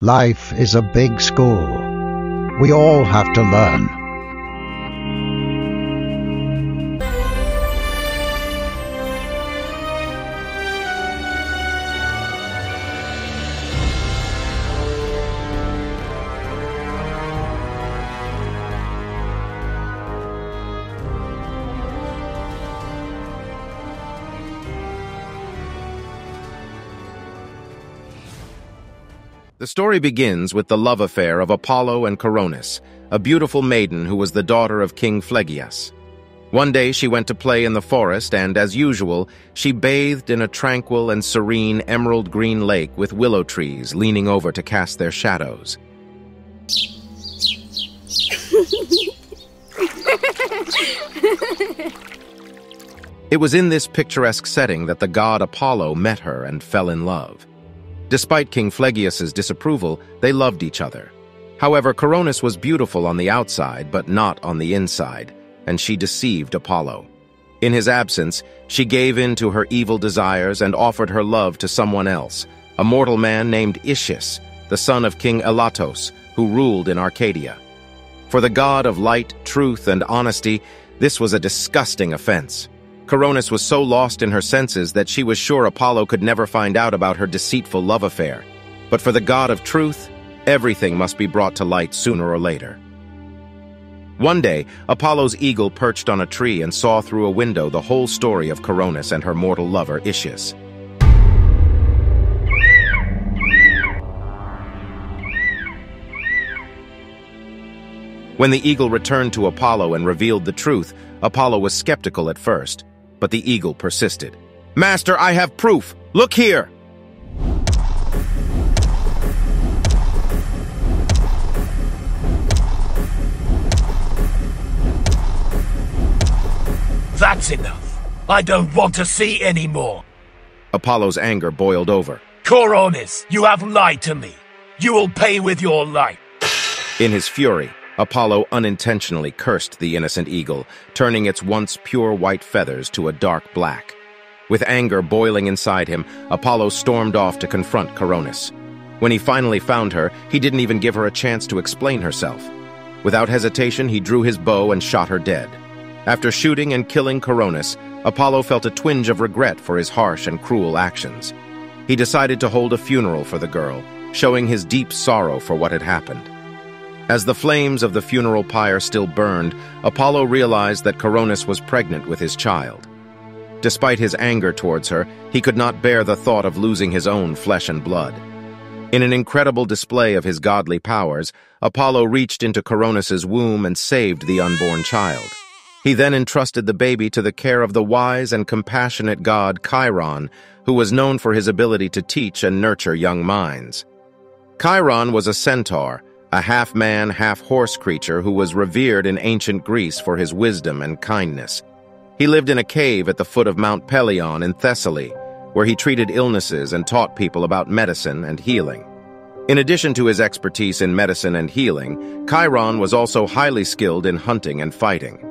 Life is a big school. We all have to learn. The story begins with the love affair of Apollo and Coronis, a beautiful maiden who was the daughter of King Phlegyas. One day she went to play in the forest and, as usual, she bathed in a tranquil and serene emerald green lake with willow trees leaning over to cast their shadows. It was in this picturesque setting that the god Apollo met her and fell in love. Despite King Phlegyas's disapproval, they loved each other. However, Coronis was beautiful on the outside, but not on the inside, and she deceived Apollo. In his absence, she gave in to her evil desires and offered her love to someone else, a mortal man named Ischys, the son of King Elatos, who ruled in Arcadia. For the god of light, truth, and honesty, this was a disgusting offense. Coronis was so lost in her senses that she was sure Apollo could never find out about her deceitful love affair. But for the god of truth, everything must be brought to light sooner or later. One day, Apollo's eagle perched on a tree and saw through a window the whole story of Coronis and her mortal lover, Ischys. When the eagle returned to Apollo and revealed the truth, Apollo was skeptical at first. But the eagle persisted. "Master, I have proof! Look here!" That's enough. I don't want to see any more. Apollo's anger boiled over. Coronis, you have lied to me. You will pay with your life. In his fury, Apollo unintentionally cursed the innocent eagle, turning its once pure white feathers to a dark black. With anger boiling inside him, Apollo stormed off to confront Coronis. When he finally found her, he didn't even give her a chance to explain herself. Without hesitation, he drew his bow and shot her dead. After shooting and killing Coronis, Apollo felt a twinge of regret for his harsh and cruel actions. He decided to hold a funeral for the girl, showing his deep sorrow for what had happened. As the flames of the funeral pyre still burned, Apollo realized that Coronis was pregnant with his child. Despite his anger towards her, he could not bear the thought of losing his own flesh and blood. In an incredible display of his godly powers, Apollo reached into Coronis's womb and saved the unborn child. He then entrusted the baby to the care of the wise and compassionate god Chiron, who was known for his ability to teach and nurture young minds. Chiron was a centaur, a half-man, half-horse creature who was revered in ancient Greece for his wisdom and kindness. He lived in a cave at the foot of Mount Pelion in Thessaly, where he treated illnesses and taught people about medicine and healing. In addition to his expertise in medicine and healing, Chiron was also highly skilled in hunting and fighting.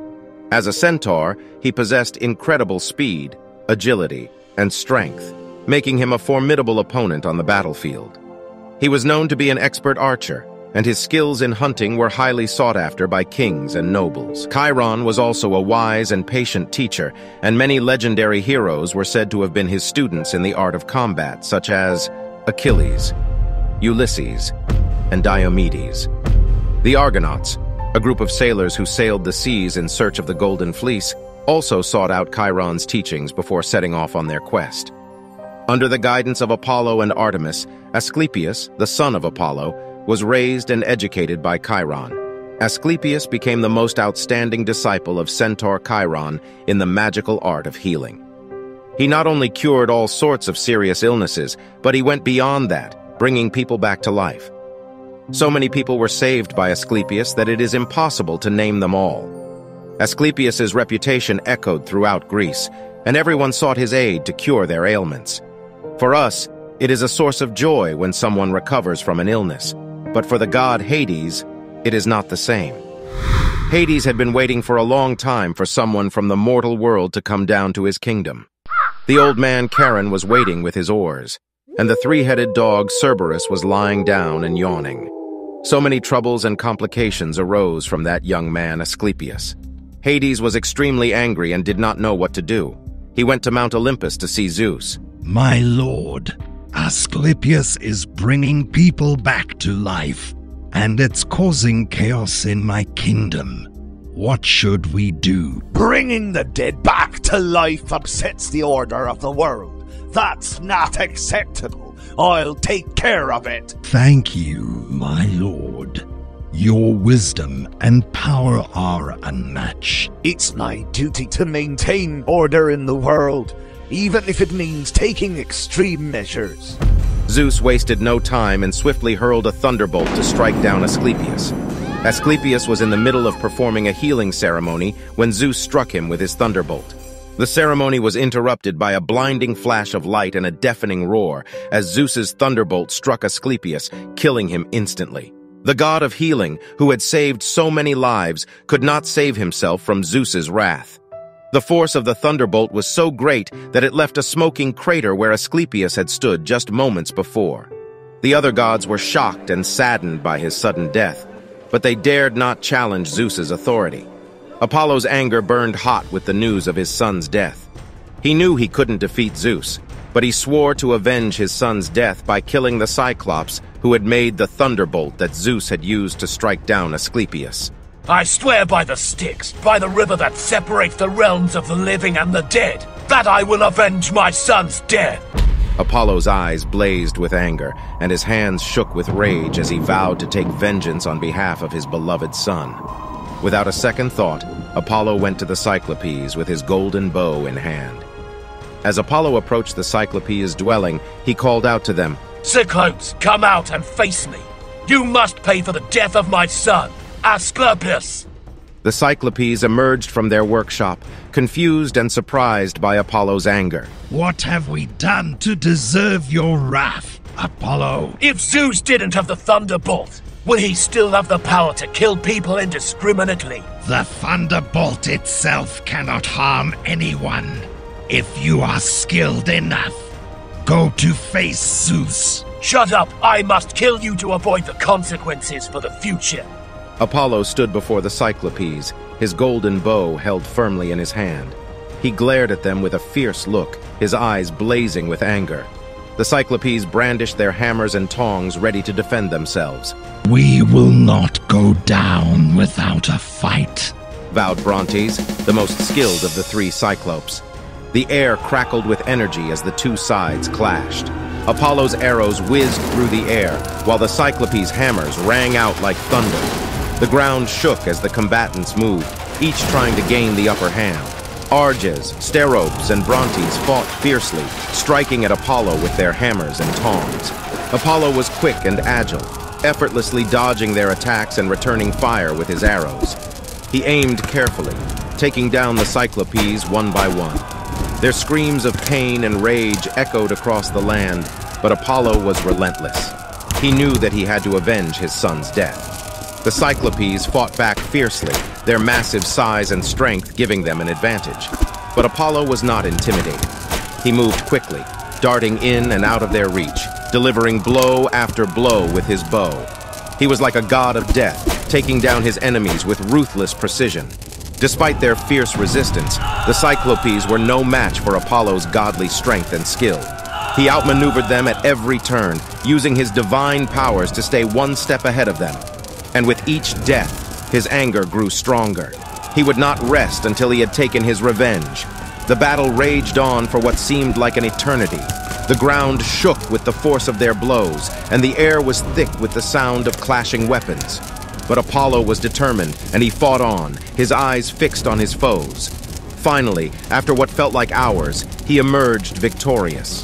As a centaur, he possessed incredible speed, agility, and strength, making him a formidable opponent on the battlefield. He was known to be an expert archer, and his skills in hunting were highly sought after by kings and nobles. Chiron was also a wise and patient teacher, and many legendary heroes were said to have been his students in the art of combat, such as Achilles, Ulysses, and Diomedes. The Argonauts, a group of sailors who sailed the seas in search of the Golden Fleece, also sought out Chiron's teachings before setting off on their quest. Under the guidance of Apollo and Artemis, Asclepius, the son of Apollo, was raised and educated by Chiron. Asclepius became the most outstanding disciple of Centaur Chiron in the magical art of healing. He not only cured all sorts of serious illnesses, but he went beyond that, bringing people back to life. So many people were saved by Asclepius that it is impossible to name them all. Asclepius's reputation echoed throughout Greece, and everyone sought his aid to cure their ailments. For us, it is a source of joy when someone recovers from an illness. But for the god Hades, it is not the same. Hades had been waiting for a long time for someone from the mortal world to come down to his kingdom. The old man Chiron was waiting with his oars. and the three-headed dog Cerberus was lying down and yawning. So many troubles and complications arose from that young man, Asclepius. Hades was extremely angry and did not know what to do. He went to Mount Olympus to see Zeus. My lord, Asclepius is bringing people back to life, and it's causing chaos in my kingdom. What should we do? Bringing the dead back to life upsets the order of the world. That's not acceptable. I'll take care of it. Thank you, my lord. Your wisdom and power are unmatched. It's my duty to maintain order in the world, even if it means taking extreme measures. Zeus wasted no time and swiftly hurled a thunderbolt to strike down Asclepius. Asclepius was in the middle of performing a healing ceremony when Zeus struck him with his thunderbolt. The ceremony was interrupted by a blinding flash of light and a deafening roar as Zeus's thunderbolt struck Asclepius, killing him instantly. The god of healing, who had saved so many lives, could not save himself from Zeus's wrath. The force of the thunderbolt was so great that it left a smoking crater where Asclepius had stood just moments before. The other gods were shocked and saddened by his sudden death, but they dared not challenge Zeus's authority. Apollo's anger burned hot with the news of his son's death. He knew he couldn't defeat Zeus, but he swore to avenge his son's death by killing the Cyclopes who had made the thunderbolt that Zeus had used to strike down Asclepius. I swear by the Styx, by the river that separates the realms of the living and the dead, that I will avenge my son's death. Apollo's eyes blazed with anger, and his hands shook with rage as he vowed to take vengeance on behalf of his beloved son. Without a second thought, Apollo went to the Cyclopes with his golden bow in hand. As Apollo approached the Cyclopes' dwelling, he called out to them, Cyclopes, come out and face me. You must pay for the death of my son, Asclepius. The Cyclopes emerged from their workshop, confused and surprised by Apollo's anger. What have we done to deserve your wrath, Apollo? If Zeus didn't have the thunderbolt, will he still have the power to kill people indiscriminately? The thunderbolt itself cannot harm anyone. If you are skilled enough, go to face Zeus. Shut up! I must kill you to avoid the consequences for the future. Apollo stood before the Cyclopes, his golden bow held firmly in his hand. He glared at them with a fierce look, his eyes blazing with anger. The Cyclopes brandished their hammers and tongs ready to defend themselves. We will not go down without a fight, vowed Brontes, the most skilled of the three Cyclopes. The air crackled with energy as the two sides clashed. Apollo's arrows whizzed through the air, while the Cyclopes' hammers rang out like thunder. The ground shook as the combatants moved, each trying to gain the upper hand. Arges, Steropes, and Brontes fought fiercely, striking at Apollo with their hammers and tongs. Apollo was quick and agile, effortlessly dodging their attacks and returning fire with his arrows. He aimed carefully, taking down the Cyclopes one by one. Their screams of pain and rage echoed across the land, but Apollo was relentless. He knew that he had to avenge his son's death. The Cyclopes fought back fiercely, their massive size and strength giving them an advantage. But Apollo was not intimidated. He moved quickly, darting in and out of their reach, delivering blow after blow with his bow. He was like a god of death, taking down his enemies with ruthless precision. Despite their fierce resistance, the Cyclopes were no match for Apollo's godly strength and skill. He outmaneuvered them at every turn, using his divine powers to stay one step ahead of them. And with each death, his anger grew stronger. He would not rest until he had taken his revenge. The battle raged on for what seemed like an eternity. The ground shook with the force of their blows, and the air was thick with the sound of clashing weapons. But Apollo was determined, and he fought on, his eyes fixed on his foes. Finally, after what felt like hours, he emerged victorious.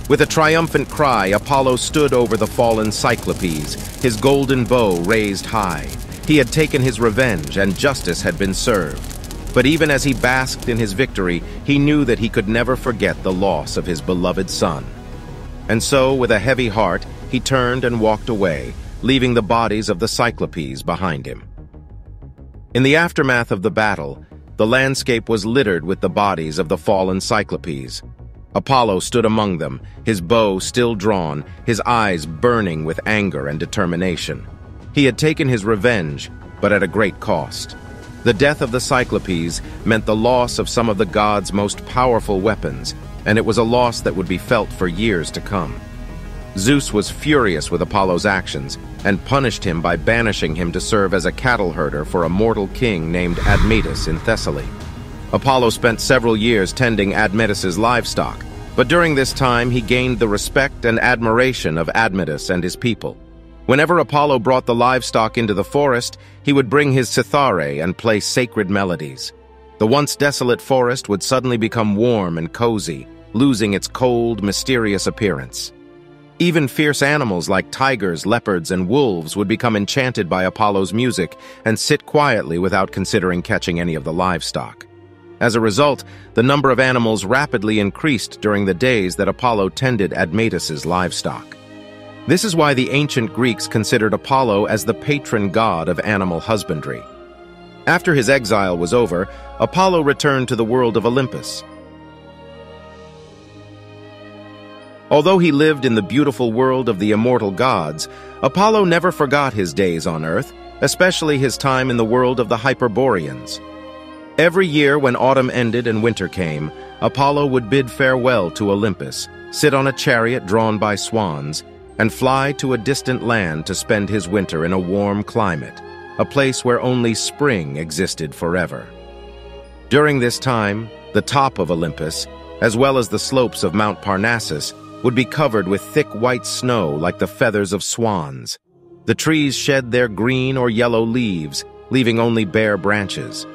With a triumphant cry, Apollo stood over the fallen Cyclopes, his golden bow raised high. He had taken his revenge, and justice had been served. But even as he basked in his victory, he knew that he could never forget the loss of his beloved son. And so, with a heavy heart, he turned and walked away, leaving the bodies of the Cyclopes behind him. In the aftermath of the battle, The landscape was littered with the bodies of the fallen Cyclopes. Apollo stood among them, his bow still drawn, his eyes burning with anger and determination. He had taken his revenge, but at a great cost. The death of the Cyclopes meant the loss of some of the gods' most powerful weapons, and it was a loss that would be felt for years to come. Zeus was furious with Apollo's actions and punished him by banishing him to serve as a cattle herder for a mortal king named Admetus in Thessaly. Apollo spent several years tending Admetus's livestock, but during this time he gained the respect and admiration of Admetus and his people. Whenever Apollo brought the livestock into the forest, he would bring his cithare and play sacred melodies. The once desolate forest would suddenly become warm and cozy, losing its cold, mysterious appearance. Even fierce animals like tigers, leopards, and wolves would become enchanted by Apollo's music and sit quietly without considering catching any of the livestock. As a result, the number of animals rapidly increased during the days that Apollo tended Admetus's livestock. This is why the ancient Greeks considered Apollo as the patron god of animal husbandry. After his exile was over, Apollo returned to the world of Olympus. Although he lived in the beautiful world of the immortal gods, Apollo never forgot his days on Earth, especially his time in the world of the Hyperboreans. Every year when autumn ended and winter came, Apollo would bid farewell to Olympus, sit on a chariot drawn by swans, and fly to a distant land to spend his winter in a warm climate, a place where only spring existed forever. During this time, the top of Olympus, as well as the slopes of Mount Parnassus, would be covered with thick white snow like the feathers of swans. The trees shed their green or yellow leaves, leaving only bare branches.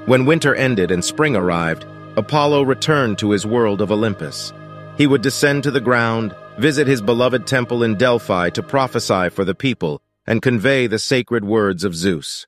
When winter ended and spring arrived, Apollo returned to his world of Olympus. He would descend to the ground, visit his beloved temple in Delphi to prophesy for the people and convey the sacred words of Zeus.